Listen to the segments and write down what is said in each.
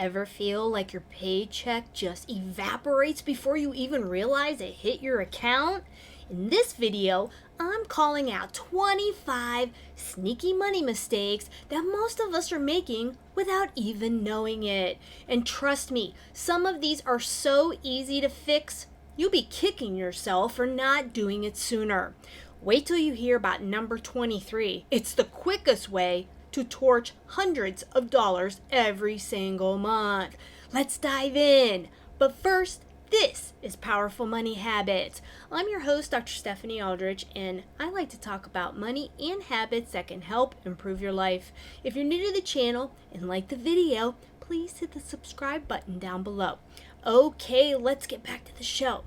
Ever feel like your paycheck just evaporates before you even realize it hit your account? In this video, I'm calling out 25 sneaky money mistakes that most of us are making without even knowing it. And trust me, some of these are so easy to fix, you'll be kicking yourself for not doing it sooner. Wait till you hear about number 23. It's the quickest way to torch hundreds of dollars every single month. Let's dive in. But first, this is Powerful Money Habits. I'm your host, Dr. Stephanie Aldrich, and I like to talk about money and habits that can help improve your life. If you're new to the channel and like the video, please hit the subscribe button down below. Okay, let's get back to the show.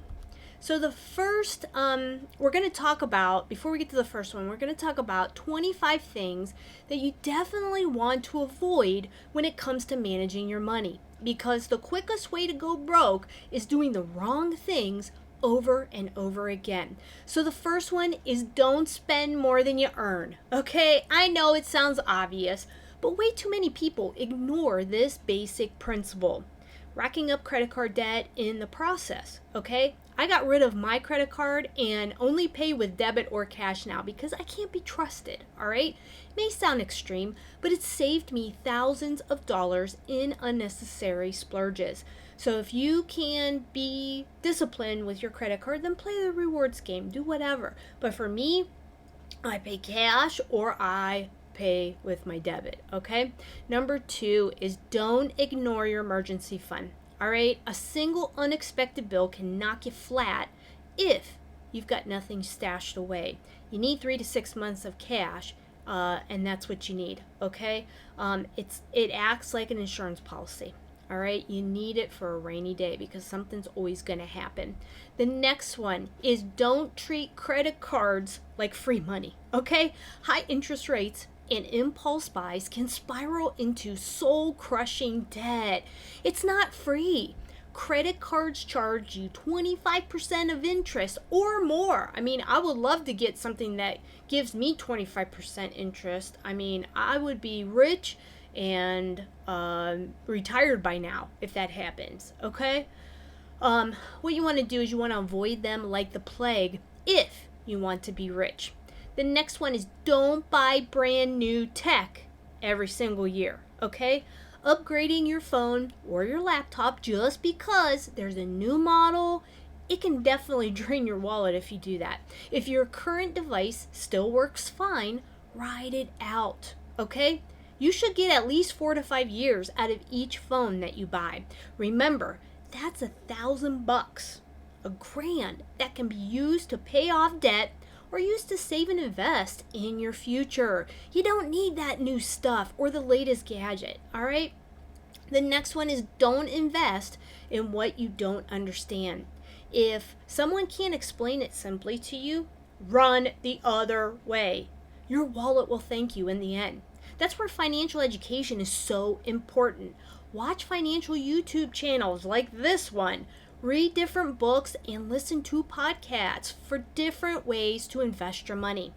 So the first, we're going to talk about, before we get to the first one, we're going to talk about 25 things that you definitely want to avoid when it comes to managing your money. Because the quickest way to go broke is doing the wrong things over and over again. So the first one is don't spend more than you earn. Okay, I know it sounds obvious, but way too many people ignore this basic principle, racking up credit card debt in the process. Okay, I got rid of my credit card and only pay with debit or cash now because I can't be trusted, all right? It may sound extreme, but it saved me thousands of dollars in unnecessary splurges. So if you can be disciplined with your credit card, then play the rewards game, do whatever. But for me, I pay cash or I pay with my debit, okay? Number 2 is don't ignore your emergency fund. All right, a single unexpected bill can knock you flat if you've got nothing stashed away. You need 3 to 6 months of cash, and that's what you need, okay? It acts like an insurance policy, all right? You need it for a rainy day because something's always going to happen. The next one is don't treat credit cards like free money, okay? High interest rates and impulse buys can spiral into soul-crushing debt. It's not free. Credit cards charge you 25% of interest or more. I mean, I would love to get something that gives me 25% interest. I mean, I would be rich and retired by now if that happens, okay? What you want to do is you want to avoid them like the plague if you want to be rich. The next one is don't buy brand new tech every single year, okay? Upgrading your phone or your laptop just because there's a new model, it can definitely drain your wallet if you do that. If your current device still works fine, ride it out, okay? You should get at least 4 to 5 years out of each phone that you buy. Remember, that's $1,000, $1,000 that can be used to pay off debt or used to save and invest in your future. You don't need that new stuff or the latest gadget, all right? The next one is don't invest in what you don't understand. If someone can't explain it simply to you, run the other way. Your wallet will thank you in the end. That's where financial education is so important. Watch financial YouTube channels like this one. Read different books and listen to podcasts for different ways to invest your money.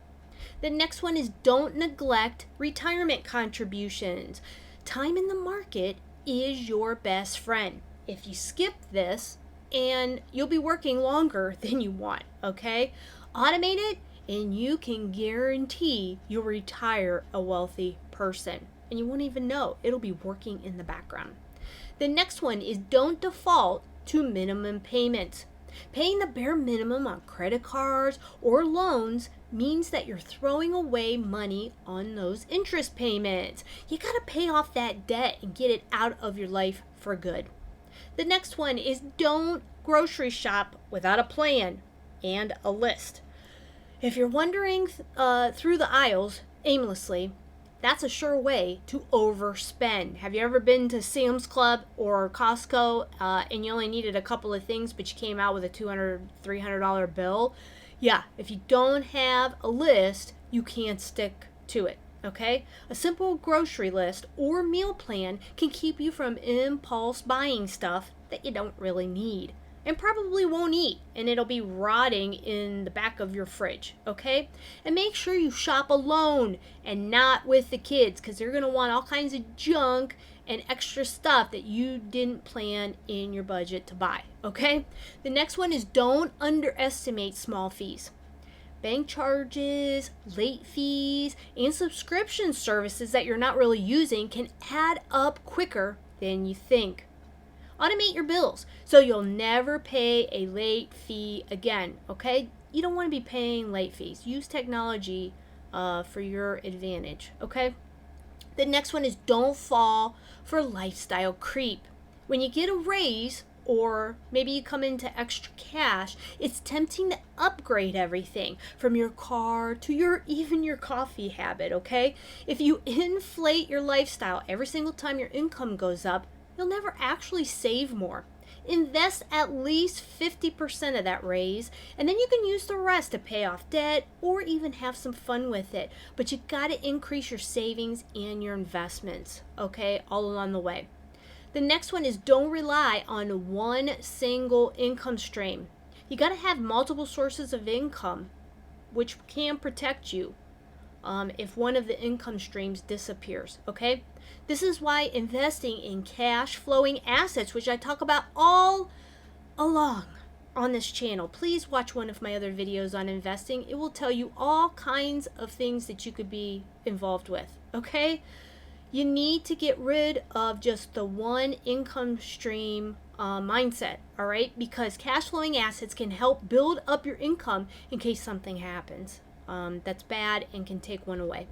The next one is don't neglect retirement contributions. Time in the market is your best friend. If you skip this, and you'll be working longer than you want, okay? Automate it and you can guarantee you'll retire a wealthy person. And you won't even know. It'll be working in the background. The next one is don't default to minimum payments. Paying the bare minimum on credit cards or loans means that you're throwing away money on those interest payments. You gotta pay off that debt and get it out of your life for good. The next one is don't grocery shop without a plan and a list. If you're wandering through the aisles aimlessly, that's a sure way to overspend. Have you ever been to Sam's Club or Costco and you only needed a couple of things, but you came out with a $200, $300 bill? Yeah, if you don't have a list, you can't stick to it, okay? A simple grocery list or meal plan can keep you from impulse buying stuff that you don't really need. and probably won't eat, and it'll be rotting in the back of your fridge, okay? And make sure you shop alone and not with the kids, because they're going to want all kinds of junk and extra stuff that you didn't plan in your budget to buy, okay? The next one is don't underestimate small fees. Bank charges, late fees, and subscription services that you're not really using can add up quicker than you think. Automate your bills so you'll never pay a late fee again, okay? You don't want to be paying late fees. Use technology for your advantage, okay? The next one is don't fall for lifestyle creep. When you get a raise, or maybe you come into extra cash, it's tempting to upgrade everything from your car to even your coffee habit, okay? If you inflate your lifestyle every single time your income goes up, you'll never actually save more. Invest at least 50% of that raise, and then you can use the rest to pay off debt or even have some fun with it. But you gotta increase your savings and your investments, okay, all along the way. The next one is don't rely on one single income stream. You got to have multiple sources of income, which can protect you if one of the income streams disappears, okay? This is why investing in cash flowing assets, which I talk about all along on this channel. Please watch one of my other videos on investing. It will tell you all kinds of things that you could be involved with, okay? You need to get rid of just the one income stream mindset, all right? Because cash flowing assets can help build up your income in case something happens that's bad and can take one away.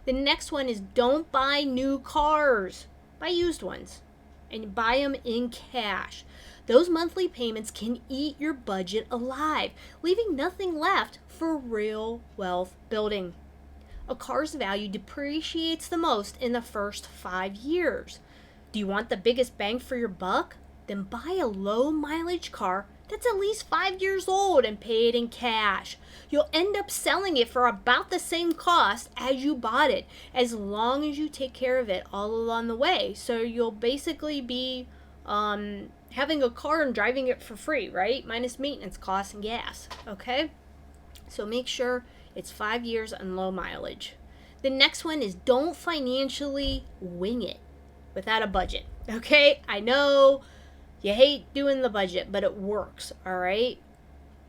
The next one is don't buy new cars. Buy used ones and buy them in cash. Those monthly payments can eat your budget alive, leaving nothing left for real wealth building. A car's value depreciates the most in the first 5 years. Do you want the biggest bang for your buck? Then buy a low mileage car that's at least 5 years old and pay it in cash. You'll end up selling it for about the same cost as you bought it, as long as you take care of it all along the way. So you'll basically be having a car and driving it for free, right? Minus maintenance costs and gas, okay? So make sure it's 5 years and low mileage. The next one is don't financially wing it without a budget. Okay, I know you hate doing the budget, but it works, all right?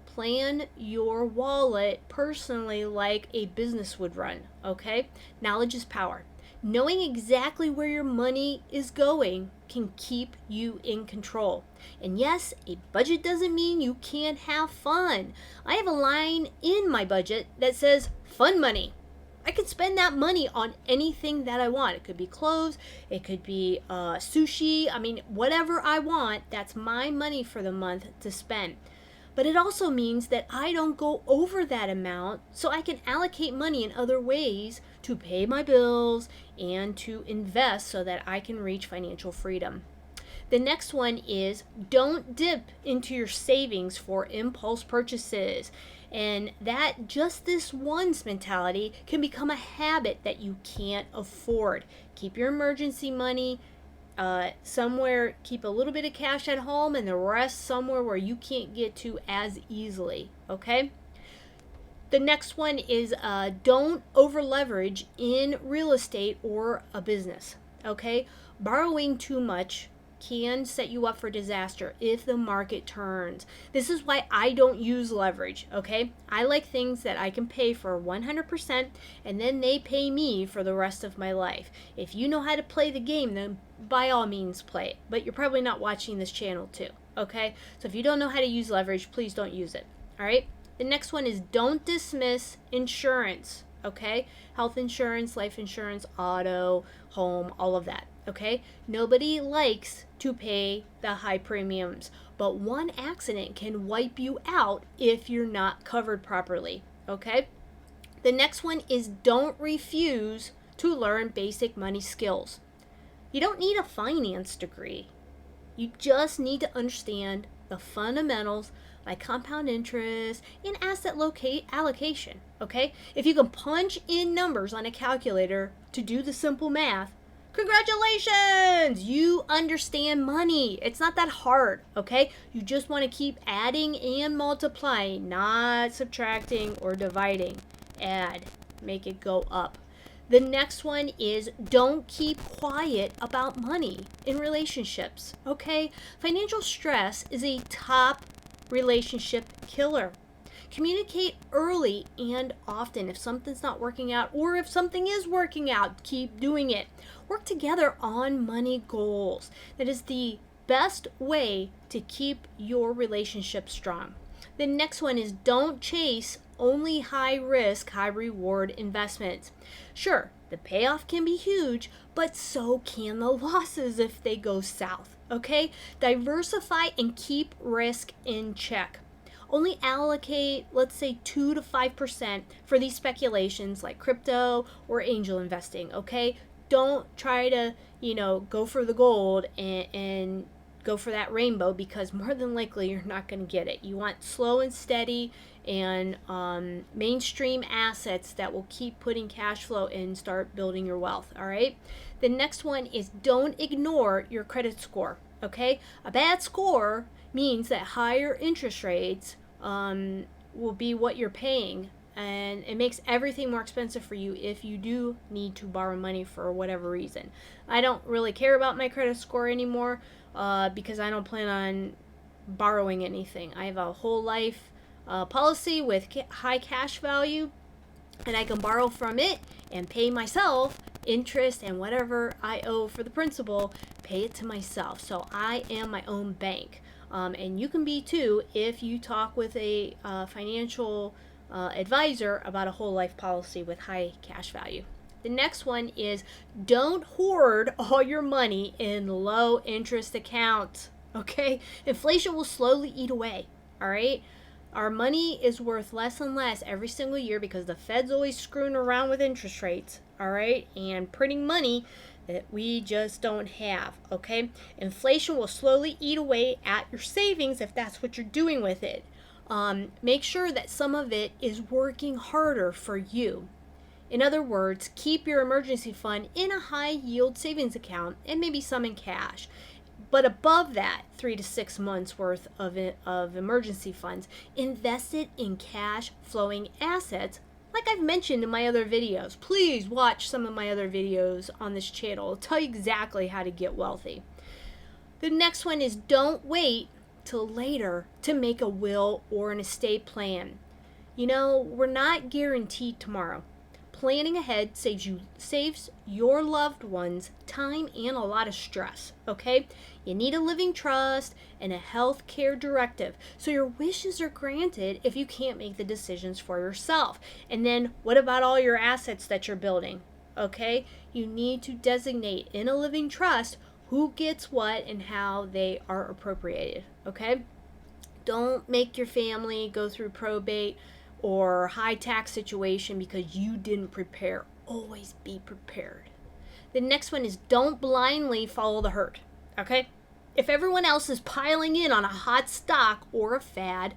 Plan your wallet personally like a business would run, okay? Knowledge is power. Knowing exactly where your money is going can keep you in control. And yes, a budget doesn't mean you can't have fun. I have a line in my budget that says fun money. I can spend that money on anything that I want. It could be clothes, it could be sushi, whatever I want, that's my money for the month to spend. But it also means that I don't go over that amount, so I can allocate money in other ways to pay my bills and to invest so that I can reach financial freedom. The next one is don't dip into your savings for impulse purchases. And that just this once mentality can become a habit that you can't afford. Keep your emergency money somewhere, keep a little bit of cash at home and the rest somewhere where you can't get to as easily, okay? The next one is don't over leverage in real estate or a business, okay? Borrowing too much can set you up for disaster if the market turns. This is why I don't use leverage, okay? I like things that I can pay for 100% and then they pay me for the rest of my life. If you know how to play the game, then by all means play it. But you're probably not watching this channel too, okay? So if you don't know how to use leverage, please don't use it, all right? The next one is don't dismiss insurance, okay? Health insurance, life insurance, auto, home, all of that, okay? Nobody likes to pay the high premiums, but one accident can wipe you out if you're not covered properly, okay? The next one is don't refuse to learn basic money skills. You don't need a finance degree. You just need to understand the fundamentals like compound interest and asset allocation, okay? If you can punch in numbers on a calculator to do the simple math, Congratulations! You understand money. It's not that hard, okay? You just want to keep adding and multiplying, not subtracting or dividing. Add, make it go up. The next one is don't keep quiet about money in relationships, okay? Financial stress is a top relationship killer. Communicate early and often. If something's not working out, or if something is working out, keep doing it. Work together on money goals. That is the best way to keep your relationship strong. The next one is don't chase only high risk, high reward investments. Sure, the payoff can be huge, but so can the losses if they go south, okay? Diversify and keep risk in check. Only allocate, let's say, 2 to 5% for these speculations like crypto or angel investing, okay? Don't try to, go for the gold and go for that rainbow, because more than likely you're not going to get it. You want slow and steady and mainstream assets that will keep putting cash flow in and start building your wealth, all right? The next one is don't ignore your credit score, okay? A bad score means that higher interest rates will be what you're paying, and it makes everything more expensive for you if you do need to borrow money for whatever reason. I don't really care about my credit score anymore because I don't plan on borrowing anything. I have a whole life policy with high cash value, and I can borrow from it and pay myself interest, and whatever I owe for the principal, pay it to myself. So I am my own bank. And you can be too if you talk with a financial advisor about a whole life policy with high cash value. The next one is don't hoard all your money in low interest accounts, okay? Inflation will slowly eat away, all right? Our money is worth less and less every single year because the Fed's always screwing around with interest rates, all right? And printing money that we just don't have, okay? Inflation will slowly eat away at your savings if that's what you're doing with it. Make sure that some of it is working harder for you. In other words, keep your emergency fund in a high yield savings account and maybe some in cash. But above that, 3 to 6 months worth of emergency funds, invest it in cash flowing assets like I've mentioned in my other videos. Please watch some of my other videos on this channel. I'll tell you exactly how to get wealthy. The next one is don't wait till later to make a will or an estate plan. We're not guaranteed tomorrow. Planning ahead saves your loved ones time and a lot of stress, okay? You need a living trust and a health care directive, so your wishes are granted if you can't make the decisions for yourself. And then what about all your assets that you're building, okay? You need to designate in a living trust who gets what and how they are appropriated, okay? Don't make your family go through probate or high tax situation because you didn't prepare. Always be prepared. The next one is don't blindly follow the herd, okay? If everyone else is piling in on a hot stock or a fad,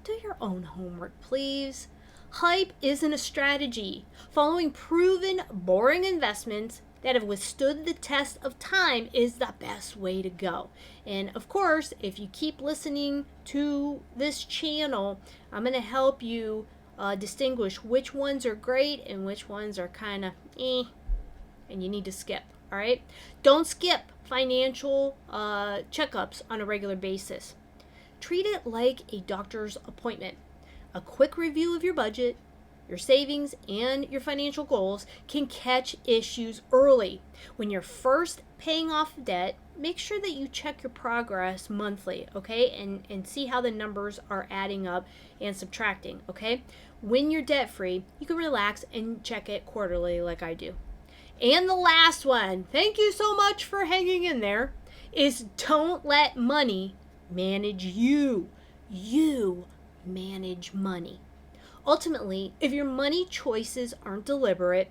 do your own homework, please. Hype isn't a strategy. Following proven, boring investments that have withstood the test of time is the best way to go. And of course, if you keep listening to this channel, I'm going to help you distinguish which ones are great and which ones are kind of and you need to skip, all right? Don't skip financial checkups on a regular basis. Treat it like a doctor's appointment. A quick review of your budget, your savings, and your financial goals can catch issues early. When you're first paying off debt, make sure that you check your progress monthly, okay? And see how the numbers are adding up and subtracting, okay? When you're debt-free, you can relax and check it quarterly like I do. And the last one, thank you so much for hanging in there, is don't let money manage you. You manage money. Ultimately, if your money choices aren't deliberate,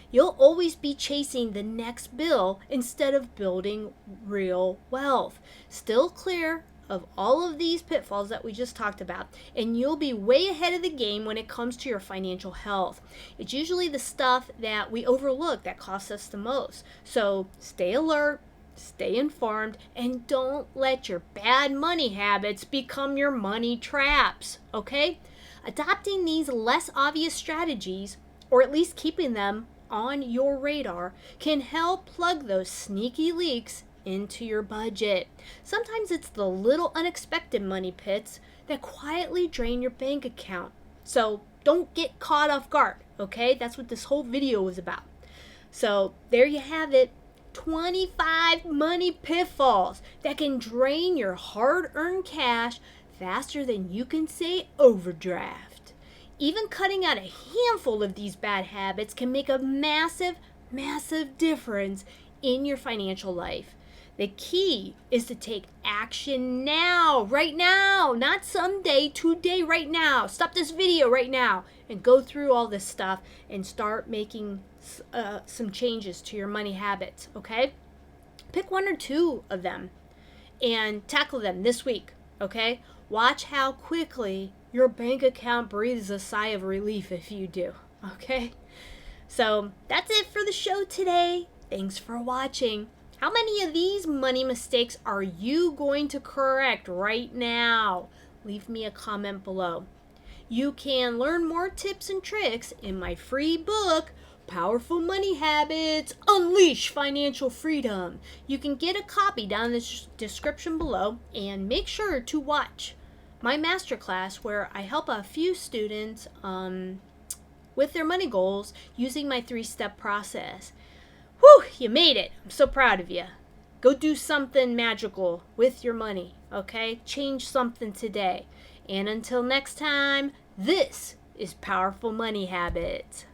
you'll always be chasing the next bill instead of building real wealth. Steer clear of all of these pitfalls that we just talked about, and you'll be way ahead of the game when it comes to your financial health. It's usually the stuff that we overlook that costs us the most. So stay alert, stay informed, and don't let your bad money habits become your money traps, okay? Adopting these less obvious strategies, or at least keeping them on your radar, can help plug those sneaky leaks into your budget. Sometimes it's the little unexpected money pits that quietly drain your bank account. So don't get caught off guard, okay? That's what this whole video is about. So there you have it. 25 money pitfalls that can drain your hard-earned cash faster than you can say overdraft. Even cutting out a handful of these bad habits can make a massive, massive difference in your financial life. The key is to take action now, right now, not someday, today, right now. Stop this video right now and go through all this stuff and start making some changes to your money habits, okay? Pick one or two of them and tackle them this week, okay? Watch how quickly your bank account breathes a sigh of relief if you do, okay? So that's it for the show today. Thanks for watching. How many of these money mistakes are you going to correct right now? Leave me a comment below. You can learn more tips and tricks in my free book, Powerful Money Habits, Unleash Financial Freedom. You can get a copy down in the description below, and make sure to watch my masterclass where I help a few students with their money goals using my 3-step process. Whew, you made it. I'm so proud of you. Go do something magical with your money, okay? Change something today. And until next time, this is Powerful Money Habits.